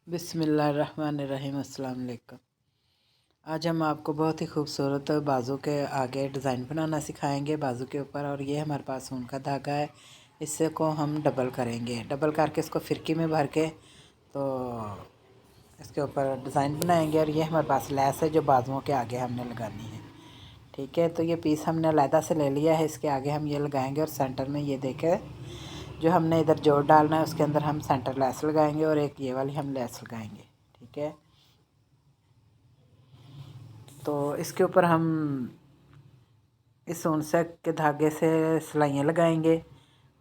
बिस्मिल्लाहिर्रहमानिर्रहीम। अस्सलाम वालेकुम। आज हम आपको बहुत ही खूबसूरत बाजू के आगे डिज़ाइन बनाना सिखाएंगे बाजू के ऊपर। और ये हमारे पास ऊन का धागा है, इससे को हम डबल करेंगे। डबल करके इसको फिरकी में भर के तो इसके ऊपर डिज़ाइन बनाएंगे। और ये हमारे पास लैस है जो बाजुओं के आगे हमने लगानी है। ठीक है, तो ये पीस हमने अलहदा से ले लिया है, इसके आगे हम ये लगाएंगे। और सेंटर में ये देखे जो हमने इधर जोड़ डालना है उसके अंदर हम सेंटर लेस लगाएंगे और एक ये वाली हम लेस लगाएंगे। ठीक है, तो इसके ऊपर हम इस ऊन से के धागे से सिलाइयाँ लगाएंगे।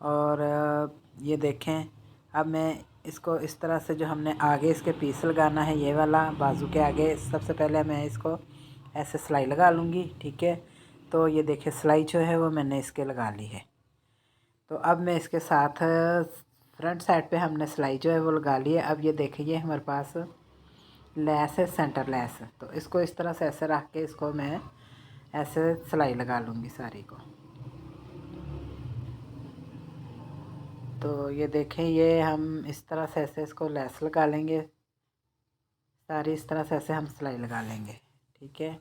और ये देखें, अब मैं इसको इस तरह से जो हमने आगे इसके पीस लगाना है ये वाला बाजू के आगे, सबसे पहले मैं इसको ऐसे सिलाई लगा लूँगी। ठीक है, तो ये देखें सिलाई जो है वो मैंने इसके लगा ली है। तो अब मैं इसके साथ फ्रंट साइड पे हमने सिलाई जो है वो लगा ली है। अब ये देखिए हमारे पास लैस है, सेंटर लैस। तो इसको इस तरह से ऐसे रख के इसको मैं ऐसे सिलाई लगा लूँगी सारी को। तो ये देखें, ये हम इस तरह से ऐसे इसको लैस लगा लेंगे सारी, इस तरह से ऐसे हम सिलाई लगा लेंगे। ठीक है,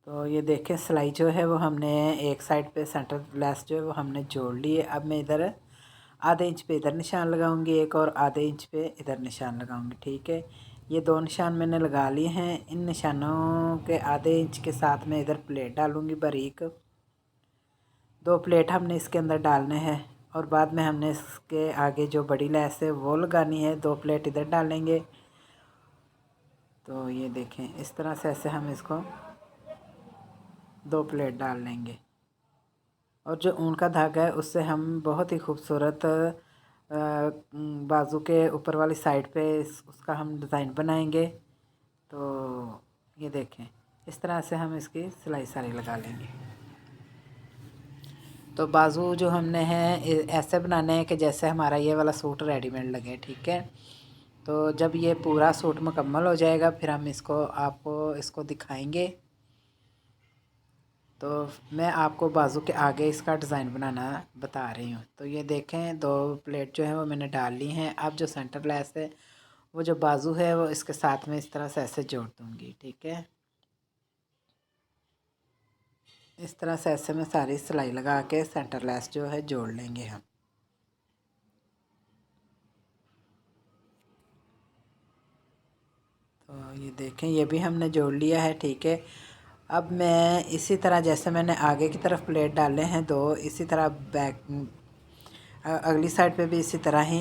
तो ये देखें सिलाई जो है वो हमने एक साइड पे सेंटर लैस जो है वो हमने जोड़ ली है। अब मैं इधर आधे इंच पे इधर निशान लगाऊंगी एक, और आधे इंच पे इधर निशान लगाऊंगी। ठीक है, ये दो निशान मैंने लगा लिए हैं। इन निशानों के आधे इंच के साथ में इधर प्लेट डालूंगी बारीक। दो प्लेट हमने इसके अंदर डालने हैं और बाद में हमने इसके आगे जो बड़ी लैस है वो लगानी है। दो प्लेट इधर डालेंगे। तो ये देखें इस तरह से ऐसे हम इसको दो प्लेट डाल लेंगे। और जो ऊन का धागा है उससे हम बहुत ही खूबसूरत बाजू के ऊपर वाली साइड पे उसका हम डिज़ाइन बनाएंगे। तो ये देखें इस तरह से हम इसकी सिलाई सारी लगा लेंगे। तो बाजू जो हमने हैं ऐसे बनाने हैं कि जैसे हमारा ये वाला सूट रेडीमेड लगे। ठीक है, तो जब ये पूरा सूट मुकम्मल हो जाएगा फिर हम इसको आपको इसको दिखाएंगे। तो मैं आपको बाजू के आगे इसका डिज़ाइन बनाना बता रही हूँ। तो ये देखें दो प्लेट जो है वो मैंने डाल ली हैं। अब जो सेंटर लेस है वो जो बाजू है वो इसके साथ में इस तरह से ऐसे जोड़ दूँगी। ठीक है, इस तरह से ऐसे में सारी सिलाई लगा के सेंटर लेस जो है जोड़ लेंगे हम। तो ये देखें ये भी हमने जोड़ लिया है। ठीक है, अब मैं इसी तरह जैसे मैंने आगे की तरफ प्लेट डाले हैं दो, इसी तरह बैक अगली साइड पे भी इसी तरह ही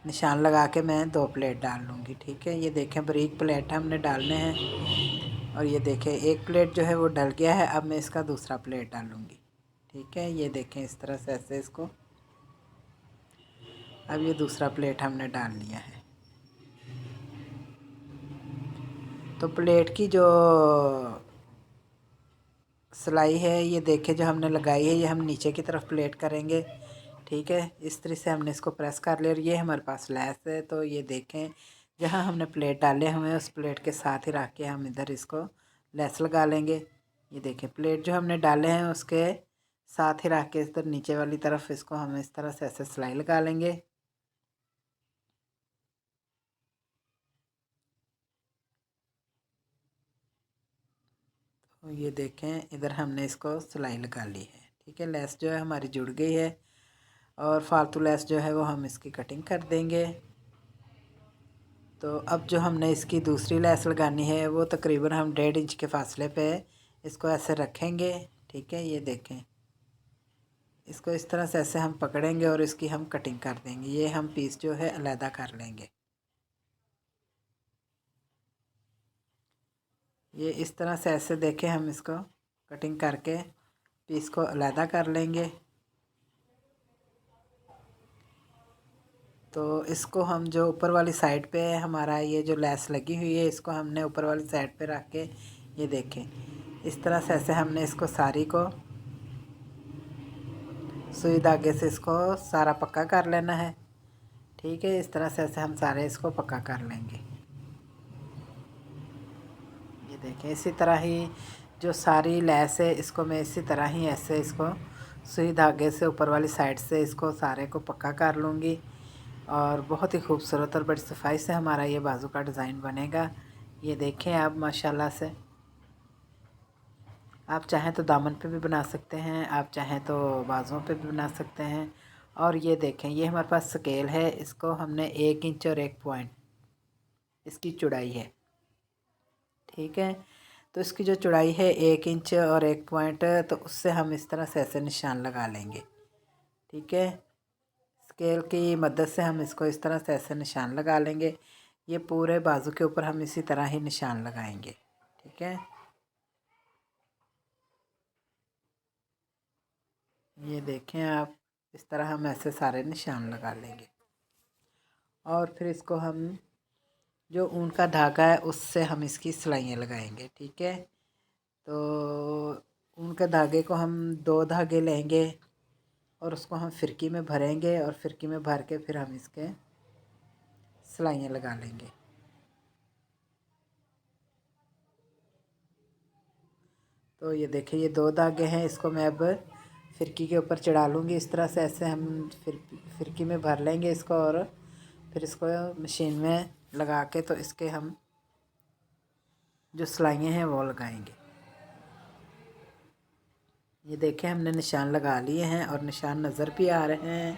निशान लगा के मैं दो प्लेट डाल लूँगी। ठीक है, ये देखें बारीक प्लेट हमने डालने हैं। और ये देखें एक प्लेट जो है वो डल गया है। अब मैं इसका दूसरा प्लेट डालूँगी। ठीक है, ये देखें इस तरह से ऐसे इसको, अब ये दूसरा प्लेट हमने डाल लिया है। तो प्लेट की जो सिलाई है ये देखें जो हमने लगाई है ये हम नीचे की तरफ प्लेट करेंगे। ठीक है, इस तरह से हमने इसको प्रेस कर लिया और ये हमारे पास लैस है। तो ये देखें जहाँ हमने प्लेट डाले हुए हैं उस प्लेट के साथ ही रख के हम इधर इसको लैस लगा लेंगे। ये देखें प्लेट जो हमने डाले हैं उसके साथ ही रख के इधर नीचे वाली तरफ इसको हम इस तरह से ऐसे सिलाई लगा लेंगे। तो ये देखें इधर हमने इसको सिलाई लगा ली है। ठीक है, लैस जो है हमारी जुड़ गई है और फालतू लैस जो है वो हम इसकी कटिंग कर देंगे। तो अब जो हमने इसकी दूसरी लैस लगानी है वो तकरीबन हम 1.5 इंच के फासले पे इसको ऐसे रखेंगे। ठीक है, ये देखें इसको इस तरह से ऐसे हम पकड़ेंगे और इसकी हम कटिंग कर देंगे। ये हम पीस जो है अलहदा कर लेंगे। ये इस तरह से ऐसे देखें हम इसको कटिंग करके पीस को अलहदा कर लेंगे। तो इसको हम जो ऊपर वाली साइड पे हमारा ये जो लैस लगी हुई है इसको हमने ऊपर वाली साइड पे रख के ये देखें इस तरह से ऐसे हमने इसको सारी को सुई धागे से इसको सारा पक्का कर लेना है। ठीक है, इस तरह से ऐसे हम सारे इसको पक्का कर लेंगे। ये देखें इसी तरह ही जो सारी लैस है इसको मैं इसी तरह ही ऐसे इसको सुई धागे से ऊपर वाली साइड से इसको सारे को पक्का कर लूँगी। और बहुत ही खूबसूरत और बड़ी सफाई से हमारा ये बाजू का डिज़ाइन बनेगा। ये देखें आप माशाल्लाह से। आप चाहें तो दामन पे भी बना सकते हैं, आप चाहें तो बाजुओं पे भी बना सकते हैं। और ये देखें, ये हमारे पास स्केल है, इसको हमने 1 इंच और 1 पॉइंट इसकी चौड़ाई है। ठीक है, तो इसकी जो चौड़ाई है 1 इंच और 1 पॉइंट, तो उससे हम इस तरह से ऐसे निशान लगा लेंगे। ठीक है, स्केल की मदद से हम इसको इस तरह से ऐसे निशान लगा लेंगे। ये पूरे बाजू के ऊपर हम इसी तरह ही निशान लगाएंगे। ठीक है, ये देखें आप, इस तरह हम ऐसे सारे निशान लगा लेंगे। और फिर इसको हम जो ऊन का धागा है उससे हम इसकी सिलाइयाँ लगाएंगे। ठीक है, तो ऊन के धागे को हम 2 धागे लेंगे और उसको हम फिरकी में भरेंगे और फिरकी में भर के फिर हम इसके सिलाइयाँ लगा लेंगे। तो ये देखिए, ये 2 धागे हैं, इसको मैं अब फिरकी के ऊपर चढ़ा लूँगी। इस तरह से ऐसे हम फिरकी में भर लेंगे इसको और फिर इसको मशीन में लगा के तो इसके हम जो सिलाइयाँ हैं वो लगाएंगे। ये देखें, हमने निशान लगा लिए हैं और निशान नज़र भी आ रहे हैं।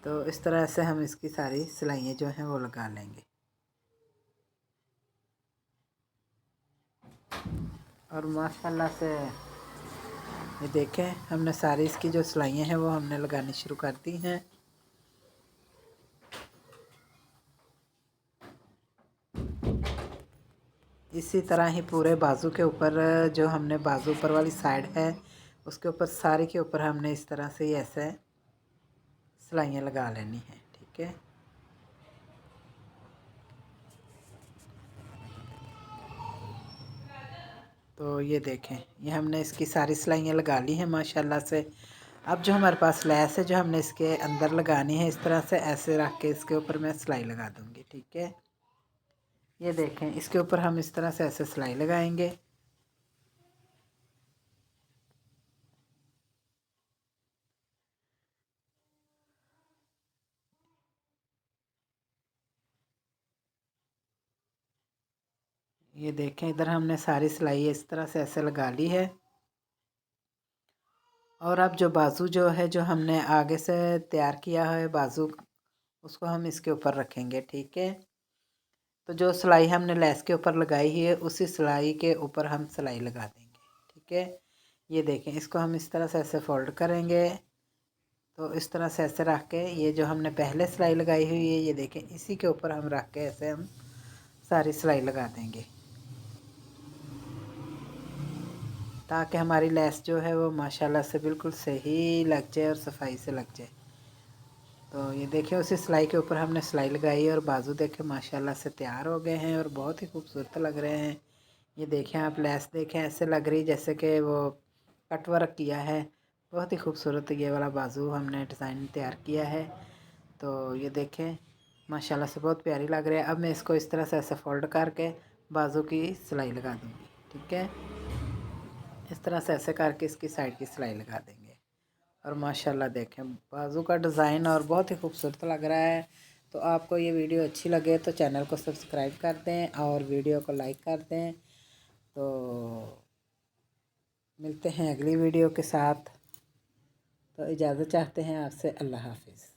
तो इस तरह से हम इसकी सारी सिलाइयाँ जो हैं वो लगा लेंगे। और माशाल्लाह से ये देखें, हमने सारी इसकी जो सिलाइयाँ हैं वो हमने लगानी शुरू कर दी हैं। इसी तरह ही पूरे बाजू के ऊपर जो हमने बाजू ऊपर वाली साइड है उसके ऊपर सारे के ऊपर हमने इस तरह से ही ऐसे सिलाइयाँ लगा लेनी है। ठीक है, तो ये देखें, ये हमने इसकी सारी सिलाइयाँ लगा ली हैं माशाल्लाह से। अब जो हमारे पास लैस है जो हमने इसके अंदर लगानी है, इस तरह से ऐसे रख के इसके ऊपर मैं सिलाई लगा दूँगी। ठीक है, ये देखें, इसके ऊपर हम इस तरह से ऐसे सिलाई लगाएंगे। ये देखें, इधर हमने सारी सिलाई इस तरह से ऐसे लगा ली है। और अब जो बाजू जो है जो हमने आगे से तैयार किया है बाजू, उसको हम इसके ऊपर रखेंगे। ठीक है, तो जो सिलाई हमने लेस के ऊपर लगाई है उसी सिलाई के ऊपर हम सिलाई लगा देंगे। ठीक है, ये देखें, इसको हम इस तरह से ऐसे फोल्ड करेंगे। तो इस तरह से ऐसे रख के ये जो हमने पहले सिलाई लगाई हुई है, ये देखें, इसी के ऊपर हम रख के ऐसे हम सारी सिलाई लगा देंगे ताकि हमारी लेस जो है वो माशाल्लाह से बिल्कुल सही लग जाए और सफाई से लग जाए। तो ये देखें, उसी सिलाई के ऊपर हमने सिलाई लगाई और बाजू देखें माशाल्लाह से तैयार हो गए हैं और बहुत ही खूबसूरत लग रहे हैं। ये देखें आप, लेस देखें, ऐसे लग रही जैसे कि वो कट वर्क किया है। बहुत ही खूबसूरत ये वाला बाजू हमने डिज़ाइन तैयार किया है। तो ये देखें, माशाल्लाह से बहुत प्यारी लग रही है। अब मैं इसको इस तरह से ऐसे फोल्ड करके बाजू की सिलाई लगा दूँगी। ठीक है, इस तरह से ऐसे करके इसकी साइड की सिलाई लगा देंगे। और माशाल्लाह देखें, बाजू का डिज़ाइन और बहुत ही खूबसूरत लग रहा है। तो आपको ये वीडियो अच्छी लगे तो चैनल को सब्सक्राइब कर दें और वीडियो को लाइक कर दें। तो मिलते हैं अगली वीडियो के साथ। तो इजाज़त चाहते हैं आपसे। अल्लाह हाफिज़।